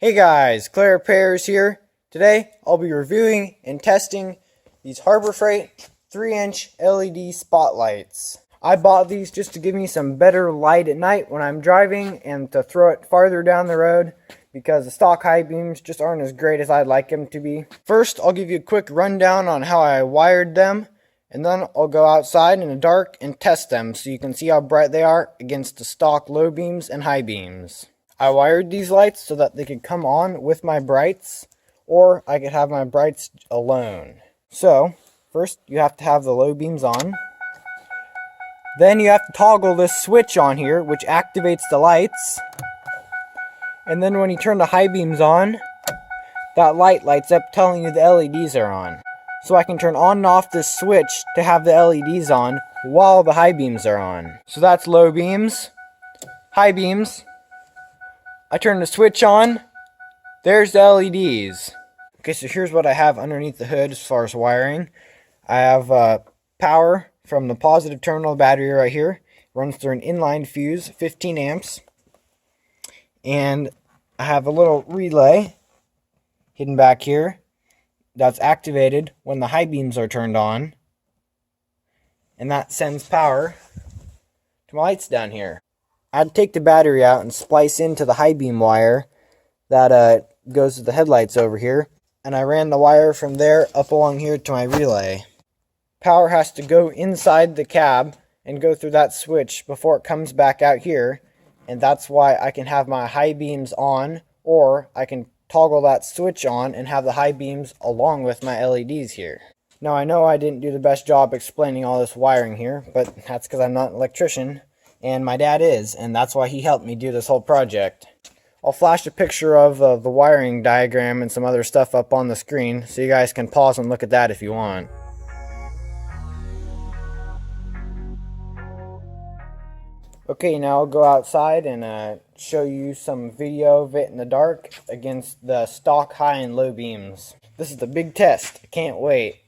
Hey guys, ClayRepairs here. Today I'll be reviewing and testing these Harbor Freight 3-inch LED spotlights. I bought these just to give me some better light at night when I'm driving and to throw it farther down the road because the stock high beams just aren't as great as I'd like them to be. First, I'll give you a quick rundown on how I wired them, and then I'll go outside in the dark and test them so you can see how bright they are against the stock low beams and high beams. I wired these lights so that they could come on with my brights, or I could have my brights alone. So, first you have to have the low beams on. Then you have to toggle this switch on here, which activates the lights. And then when you turn the high beams on, that light lights up telling you the LEDs are on. So I can turn on and off this switch to have the LEDs on while the high beams are on. So that's low beams, high beams. I turn the switch on, there's the LEDs. Okay, so here's what I have underneath the hood as far as wiring. I have power from the positive terminal battery right here. Runs through an inline fuse, 15 amps. And I have a little relay hidden back here that's activated when the high beams are turned on. And that sends power to my lights down here. I'd take the battery out and splice into the high beam wire that goes to the headlights over here, and I ran the wire from there up along here to my relay. Power has to go inside the cab and go through that switch before it comes back out here, and that's why I can have my high beams on, or I can toggle that switch on and have the high beams along with my LEDs here. Now I know I didn't do the best job explaining all this wiring here, but that's because I'm not an electrician. And my dad is, and that's why he helped me do this whole project. I'll flash a picture of the wiring diagram and some other stuff up on the screen so you guys can pause and look at that if you want. Okay, now I'll go outside and show you some video of it in the dark against the stock high and low beams. This is the big test. I can't wait.